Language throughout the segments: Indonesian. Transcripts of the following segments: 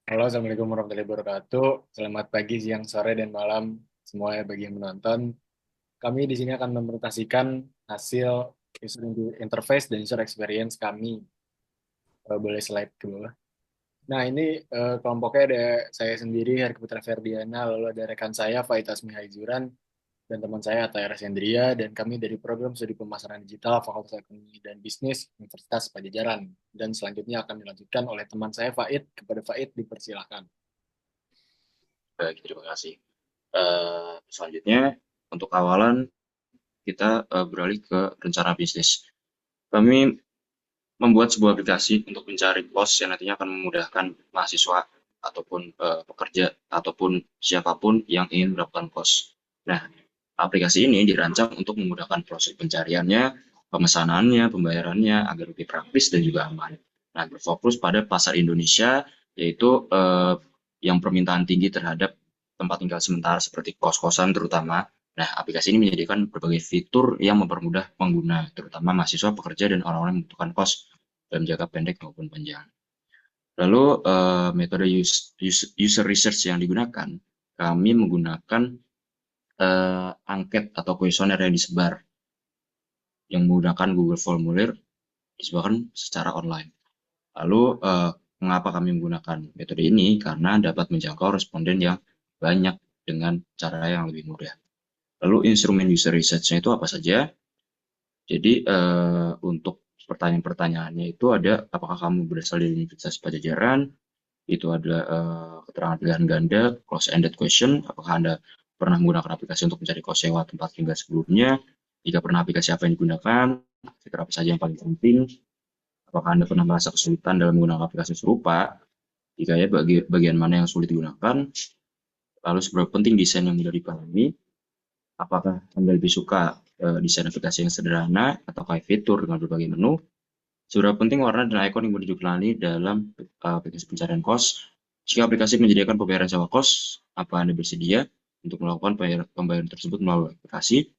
Halo, Assalamualaikum warahmatullahi wabarakatuh. Selamat pagi, siang, sore, dan malam semuanya bagi yang menonton. Kami di sini akan mempresentasikan hasil user interface dan user experience kami. Boleh slide ke bawah. Nah, ini kelompoknya ada saya sendiri, Harky Putra Ferdiana, lalu ada rekan saya, Faith Asmi Haizuran, dan teman saya, Ataya Rasendria, dan kami dari program Studi Pemasaran Digital, Fakultas Ekonomi dan Bisnis, Universitas Pajajaran. Dan selanjutnya akan dilanjutkan oleh teman saya, Faith. Kepada Faith, dipersilahkan. Baik, terima kasih. Selanjutnya, untuk awalan kita beralih ke rencana bisnis. Kami membuat sebuah aplikasi untuk mencari kos yang nantinya akan memudahkan mahasiswa ataupun pekerja ataupun siapapun yang ingin mendapatkan kos. Nah, aplikasi ini dirancang untuk memudahkan proses pencariannya, pemesanannya, pembayarannya agar lebih praktis dan juga aman. Nah, berfokus pada pasar Indonesia, yaitu yang permintaan tinggi terhadap tempat tinggal sementara seperti kos-kosan terutama. Nah, aplikasi ini menyediakan berbagai fitur yang mempermudah pengguna, terutama mahasiswa, pekerja, dan orang-orang yang membutuhkan kos dalam jangka pendek maupun panjang. Lalu, metode user research yang digunakan, kami menggunakan angket atau kuesioner yang disebar, yang menggunakan Google Formulir, disebarkan secara online. Lalu, mengapa kami menggunakan metode ini? Karena dapat menjangkau responden yang banyak dengan cara yang lebih mudah. Lalu, instrumen user research-nya itu apa saja? Jadi, untuk pertanyaan-pertanyaannya itu ada, apakah kamu berasal dari Universitas Pajajaran? Itu adalah keterangan pilihan ganda, close-ended question. Apakah Anda pernah menggunakan aplikasi untuk mencari kos sewa tempat tinggal sebelumnya? Jika pernah, aplikasi apa yang digunakan? Fitur apa saja yang paling penting? Apakah Anda pernah merasa kesulitan dalam menggunakan aplikasi serupa? Jika ya, bagian mana yang sulit digunakan? Lalu, seberapa penting desain yang mudah dipahami? Apakah Anda lebih suka desain aplikasi yang sederhana atau kayak fitur dengan berbagai menu? Seberapa penting warna dan ikon yang mudah dikenali dalam aplikasi pencarian kos? Jika aplikasi menyediakan pembayaran sewa kos, apa Anda bersedia untuk melakukan pembayaran tersebut melalui aplikasi?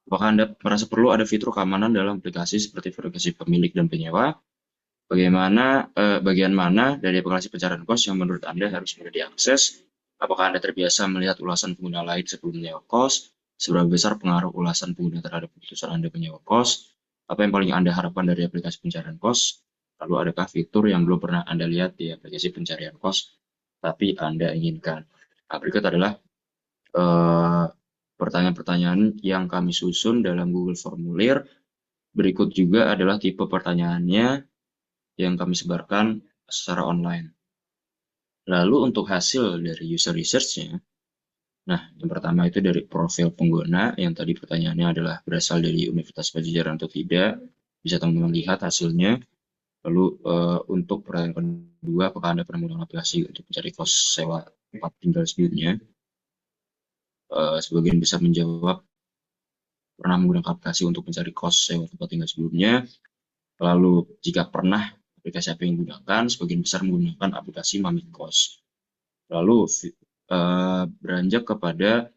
Apakah Anda merasa perlu ada fitur keamanan dalam aplikasi seperti verifikasi pemilik dan penyewa? Bagian mana dari aplikasi pencarian kos yang menurut Anda harus mudah diakses? Apakah Anda terbiasa melihat ulasan pengguna lain sebelum menyewa kos? Seberapa besar pengaruh ulasan pengguna terhadap keputusan Anda menyewa kos? Apa yang paling Anda harapkan dari aplikasi pencarian kos? Lalu adakah fitur yang belum pernah Anda lihat di aplikasi pencarian kos, tapi Anda inginkan? Nah, berikut adalah eh, pertanyaan-pertanyaan yang kami susun dalam Google Formulir. Berikut juga adalah tipe pertanyaannya yang kami sebarkan secara online. Lalu untuk hasil dari user research-nya, nah yang pertama itu dari profil pengguna, yang tadi pertanyaannya adalah berasal dari Universitas Pajajaran atau tidak, bisa teman-teman lihat hasilnya. Lalu untuk pertanyaan kedua, apakah Anda pernah menggunakan aplikasi untuk mencari kos sewa tempat tinggal sebelumnya? Sebagian besar menjawab pernah menggunakan aplikasi untuk mencari kos sewa tempat tinggal sebelumnya. Lalu jika pernah, aplikasi apa yang digunakan? Sebagian besar menggunakan aplikasi Mami Kos. Lalu beranjak kepada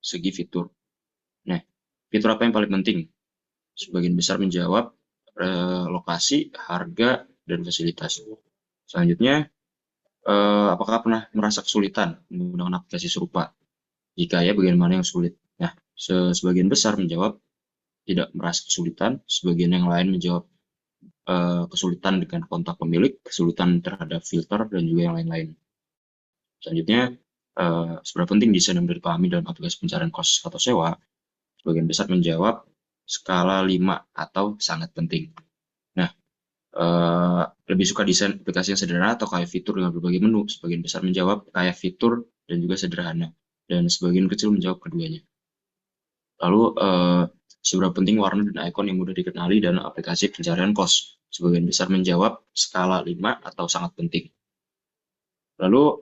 segi fitur. Nah, fitur apa yang paling penting? Sebagian besar menjawab lokasi, harga, dan fasilitas. Selanjutnya, apakah pernah merasa kesulitan menggunakan aplikasi serupa? Jika ya, bagian mana yang sulit? Nah, sebagian besar menjawab tidak merasa kesulitan, sebagian yang lain menjawab kesulitan dengan kontak pemilik, kesulitan terhadap filter, dan juga yang lain-lain. Selanjutnya, seberapa penting desain yang dipahami dalam aplikasi pencarian kos atau sewa? Sebagian besar menjawab skala 5 atau sangat penting. Nah, lebih suka desain aplikasi yang sederhana atau kayak fitur dengan berbagai menu? Sebagian besar menjawab kayak fitur dan juga sederhana. Dan sebagian kecil menjawab keduanya. Lalu, seberapa penting warna dan ikon yang mudah dikenali dalam aplikasi pencarian kos? Sebagian besar menjawab skala 5 atau sangat penting. Lalu,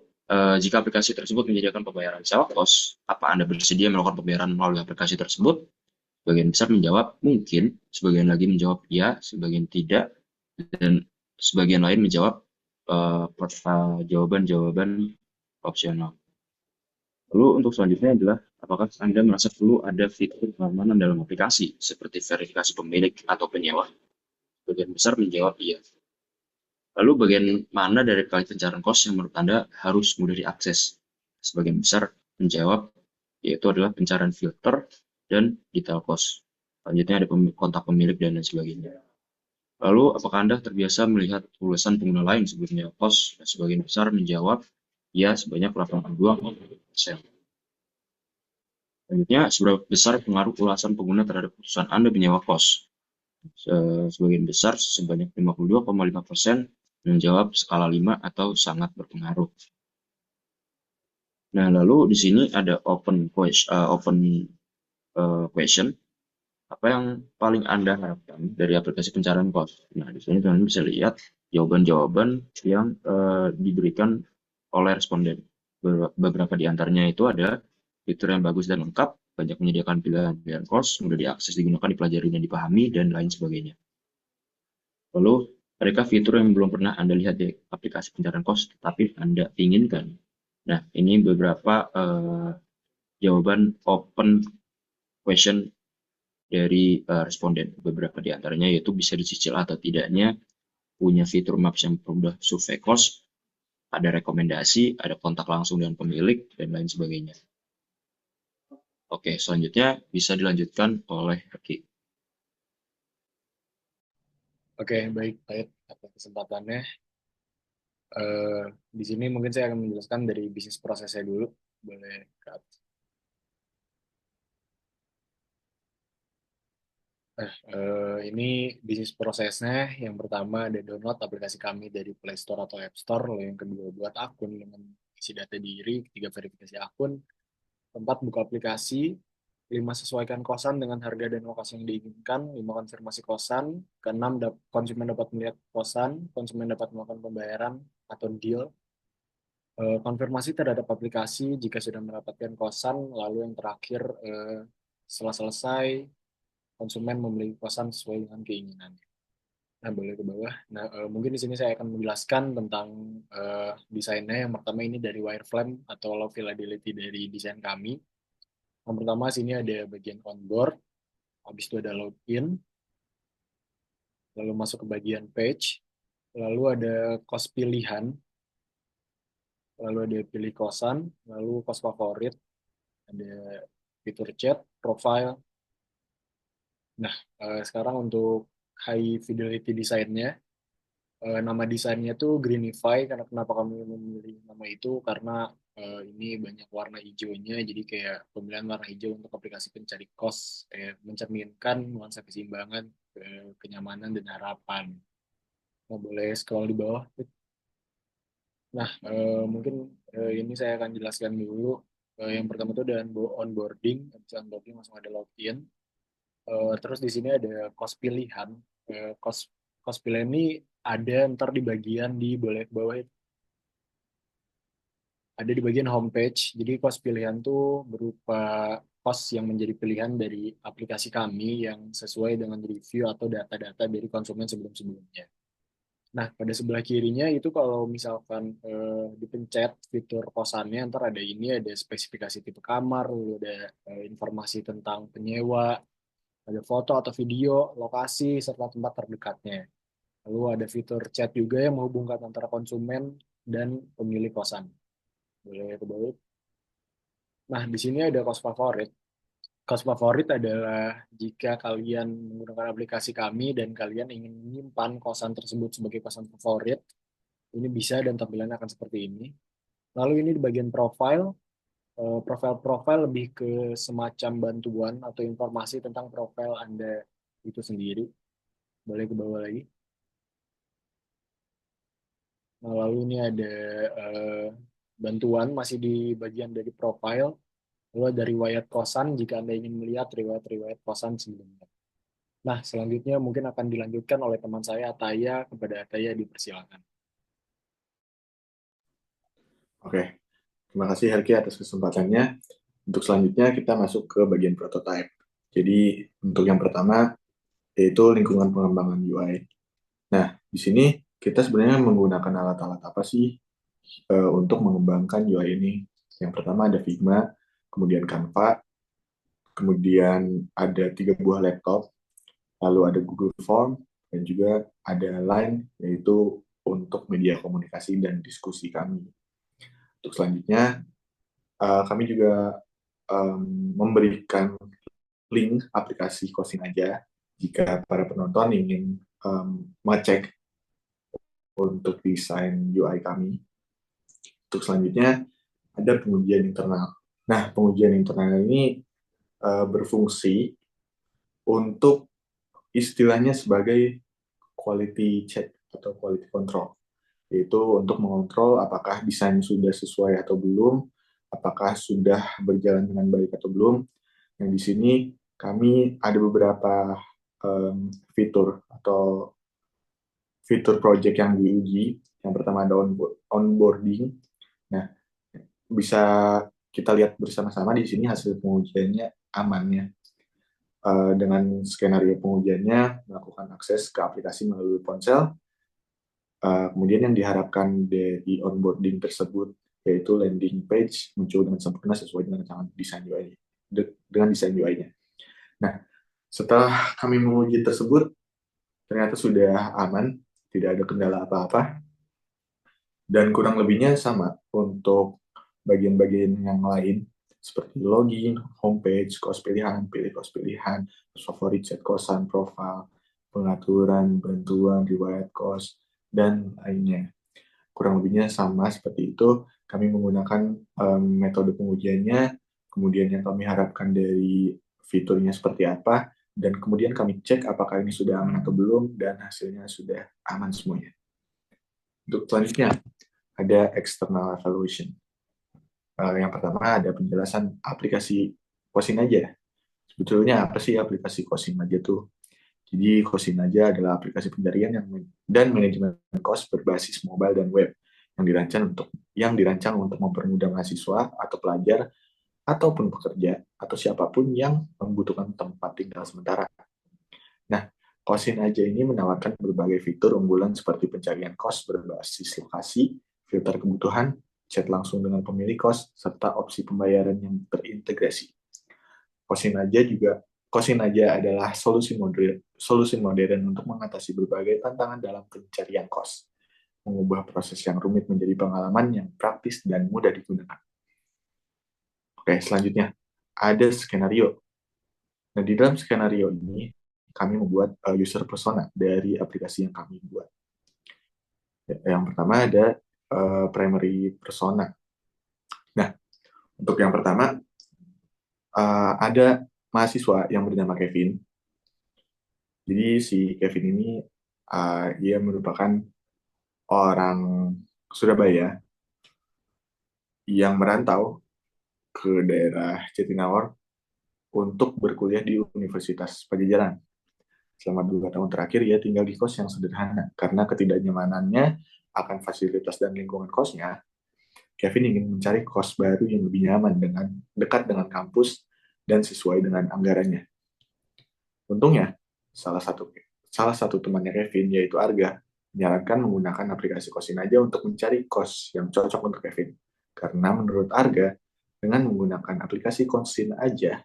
jika aplikasi tersebut menyediakan pembayaran sewa kos, apa Anda bersedia melakukan pembayaran melalui aplikasi tersebut? Sebagian besar menjawab mungkin, sebagian lagi menjawab ya, sebagian tidak, dan sebagian lain menjawab jawaban-jawaban opsional. Lalu untuk selanjutnya adalah, apakah Anda merasa perlu ada fitur keamanan dalam aplikasi, seperti verifikasi pemilik atau penyewa? Sebagian besar menjawab iya. Lalu bagian mana dari pencarian cost yang menurut Anda harus mudah diakses? Sebagian besar menjawab yaitu adalah pencarian filter dan detail cost. Selanjutnya ada kontak pemilik dan lain sebagainya. Lalu, apakah Anda terbiasa melihat ulasan pengguna lain sebelumnya cost? Sebagian besar menjawab ya sebanyak 82,5%. Selanjutnya, seberapa besar pengaruh ulasan pengguna terhadap keputusan Anda menyewa kos? Sebagian besar sebanyak 52,5% menjawab skala 5 atau sangat berpengaruh. Nah, lalu di sini ada open question. Apa yang paling Anda harapkan dari aplikasi pencarian kos? Nah, di sini teman-teman bisa lihat jawaban-jawaban yang diberikan oleh responden. Beberapa di antaranya itu ada fitur yang bagus dan lengkap, banyak menyediakan pilihan-pilihan kos, mudah diakses, digunakan, dipelajari, dan dipahami, dan lain sebagainya. Lalu, adakah fitur yang belum pernah Anda lihat di aplikasi pencarian kos, tetapi Anda inginkan? Nah, ini beberapa jawaban open question dari responden. Beberapa di antaranya yaitu bisa dicicil atau tidaknya, punya fitur Maps yang mudah survei cost, ada rekomendasi, ada kontak langsung dengan pemilik, dan lain sebagainya. Oke, selanjutnya bisa dilanjutkan oleh Reki. Oke, baik, baik atas kesempatannya. Eh, di sini mungkin saya akan menjelaskan dari bisnis prosesnya dulu. Boleh, Kak? Ini bisnis prosesnya. Yang pertama ada download aplikasi kami dari Play Store atau App Store. Lalu yang kedua buat akun dengan isi data diri. Ketiga verifikasi akun. Keempat buka aplikasi. Lima sesuaikan kosan dengan harga dan lokasi yang diinginkan. Lima konfirmasi kosan. Keenam konsumen dapat melihat kosan. Konsumen dapat melakukan pembayaran atau deal. Konfirmasi terhadap aplikasi jika sudah mendapatkan kosan. Lalu yang terakhir setelah selesai konsumen membeli kosan sesuai dengan keinginannya. Nah, boleh ke bawah. Nah, mungkin di sini saya akan menjelaskan tentang desainnya. Yang pertama ini dari wireframe atau low fidelity dari desain kami. Yang pertama sini ada bagian onboard, habis itu ada login, lalu masuk ke bagian page, lalu ada kos pilihan, lalu ada pilih kosan, lalu kos favorit, ada fitur chat, profile. Nah, sekarang untuk high fidelity desainnya, nama desainnya tuh Greenify. Karena kenapa kami memilih nama itu? Karena ini banyak warna hijaunya, jadi kayak pemilihan warna hijau untuk aplikasi pencari kos mencerminkan nuansa keseimbangan, kenyamanan dan harapan. Nah, boleh scroll di bawah. Nah, mungkin ini saya akan jelaskan dulu. Yang pertama itu ada onboarding, habis onboarding langsung ada login. Terus di sini ada kos pilihan. Kos kos pilihan ini ada ntar di bagian di boleh ke bawah itu. Ada di bagian homepage. Jadi kos pilihan tuh berupa kos yang menjadi pilihan dari aplikasi kami yang sesuai dengan review atau data-data dari konsumen sebelum-sebelumnya. Nah, pada sebelah kirinya itu kalau misalkan dipencet fitur kosannya, ntar ada ini, ada spesifikasi tipe kamar, lalu ada informasi tentang penyewa, ada foto atau video, lokasi, serta tempat terdekatnya. Lalu ada fitur chat juga yang menghubungkan antara konsumen dan pemilik kosan. Boleh ke bawah. Nah, di sini ada kos favorit. Kos favorit adalah jika kalian menggunakan aplikasi kami dan kalian ingin menyimpan kosan tersebut sebagai kosan favorit, ini bisa dan tampilannya akan seperti ini. Lalu ini di bagian profile, profil-profil lebih ke semacam bantuan atau informasi tentang profil Anda itu sendiri. Boleh ke bawah lagi. Nah, lalu ini ada eh, bantuan masih di bagian dari profile. Lalu ada riwayat kosan jika Anda ingin melihat riwayat-riwayat kosan sebelumnya. Nah, selanjutnya mungkin akan dilanjutkan oleh teman saya Ataya. Kepada Ataya dipersilakan. Oke, terima kasih Herki atas kesempatannya. Untuk selanjutnya kita masuk ke bagian prototype. Jadi untuk yang pertama yaitu lingkungan pengembangan UI. Nah, di sini kita sebenarnya menggunakan alat-alat apa sih untuk mengembangkan UI ini? Yang pertama ada Figma, kemudian Canva, kemudian ada 3 buah laptop, lalu ada Google Form, dan juga ada Line, yaitu untuk media komunikasi dan diskusi kami. Untuk selanjutnya, kami juga memberikan link aplikasi Kosin Aja jika para penonton ingin mengecek untuk desain UI kami. Untuk selanjutnya, ada pengujian internal. Nah, pengujian internal ini berfungsi untuk istilahnya sebagai quality check atau quality control, yaitu untuk mengontrol apakah desain sudah sesuai atau belum, apakah sudah berjalan dengan baik atau belum. Yang di sini kami ada beberapa fitur atau fitur project yang diuji. Yang pertama ada onboarding. Nah, bisa kita lihat bersama-sama di sini hasil pengujiannya aman ya. Dengan skenario pengujiannya melakukan akses ke aplikasi melalui ponsel. Kemudian yang diharapkan dari onboarding tersebut yaitu landing page muncul dengan sempurna sesuai dengan desain UI dengan desain UI-nya. Nah, setelah kami menguji tersebut ternyata sudah aman, tidak ada kendala apa-apa, dan kurang lebihnya sama untuk bagian-bagian yang lain seperti login, homepage, kos pilihan, pilih kos pilihan, favorit, chat kosan, profil, pengaturan, bantuan, riwayat kos, dan lainnya. Kurang lebihnya sama seperti itu. Kami menggunakan metode pengujiannya, kemudian yang kami harapkan dari fiturnya seperti apa, dan kemudian kami cek apakah ini sudah aman atau belum, dan hasilnya sudah aman semuanya. Untuk selanjutnya, ada external evaluation. Yang pertama ada penjelasan aplikasi Kosin Aja. Sebetulnya apa sih aplikasi Kosin Aja tuh? Jadi Kosin Aja adalah aplikasi pencarian dan manajemen kos berbasis mobile dan web yang dirancang untuk mempermudah mahasiswa atau pelajar ataupun pekerja atau siapapun yang membutuhkan tempat tinggal sementara. Nah, Kosin Aja ini menawarkan berbagai fitur unggulan seperti pencarian kos berbasis lokasi, filter kebutuhan, chat langsung dengan pemilik kos, serta opsi pembayaran yang terintegrasi. Kosin Aja adalah solusi modern untuk mengatasi berbagai tantangan dalam pencarian kos, mengubah proses yang rumit menjadi pengalaman yang praktis dan mudah digunakan. Oke, selanjutnya ada skenario. Nah, di dalam skenario ini kami membuat user persona dari aplikasi yang kami buat. Yang pertama ada primary persona. Nah, untuk yang pertama ada mahasiswa yang bernama Kevin. Jadi si Kevin ini dia merupakan orang Surabaya yang merantau ke daerah Jatinangor untuk berkuliah di Universitas Pajajaran. Selama 2 tahun terakhir, ia tinggal di kos yang sederhana. Karena ketidaknyamanannya akan fasilitas dan lingkungan kosnya, Kevin ingin mencari kos baru yang lebih nyaman, dekat dengan kampus, dan sesuai dengan anggarannya. Untungnya, salah satu temannya Kevin, yaitu Arga, menyarankan menggunakan aplikasi Kosin Aja untuk mencari kos yang cocok untuk Kevin. Karena menurut Arga, dengan menggunakan aplikasi Kosin Aja,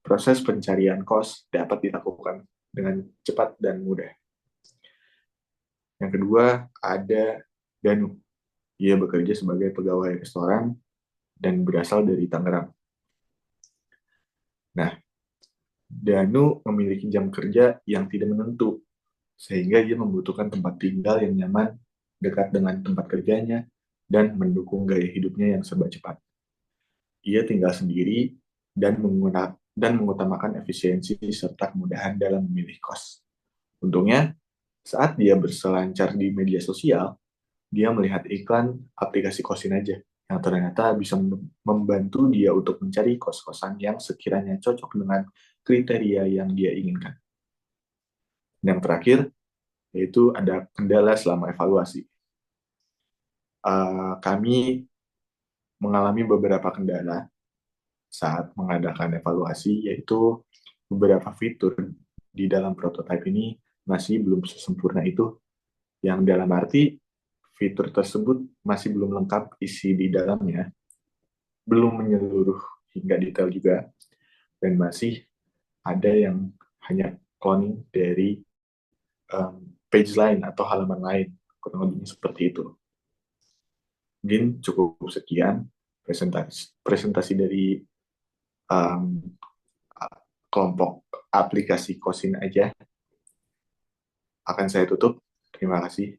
proses pencarian kos dapat dilakukan dengan cepat dan mudah. Yang kedua, ada Danu. Ia bekerja sebagai pegawai restoran dan berasal dari Tangerang. Nah, Danu memiliki jam kerja yang tidak menentu, sehingga ia membutuhkan tempat tinggal yang nyaman, dekat dengan tempat kerjanya, dan mendukung gaya hidupnya yang serba cepat. Ia tinggal sendiri dan mengutamakan efisiensi serta kemudahan dalam memilih kos. Untungnya, saat dia berselancar di media sosial, dia melihat iklan aplikasi Kosin Aja yang ternyata bisa membantu dia untuk mencari kos-kosan yang sekiranya cocok dengan kriteria yang dia inginkan. Dan yang terakhir, yaitu ada kendala selama evaluasi. Kami mengalami beberapa kendala saat mengadakan evaluasi, yaitu beberapa fitur di dalam prototipe ini masih belum sesempurna itu, yang dalam arti fitur tersebut masih belum lengkap isi di dalamnya, belum menyeluruh hingga detail juga, dan masih ada yang hanya cloning dari page lain atau halaman lain. kurang lebihnya seperti itu. Mungkin cukup sekian presentasi dari um, kelompok aplikasi Kosin aja. Akan saya tutup. Terima kasih.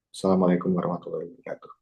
Assalamualaikum warahmatullahi wabarakatuh.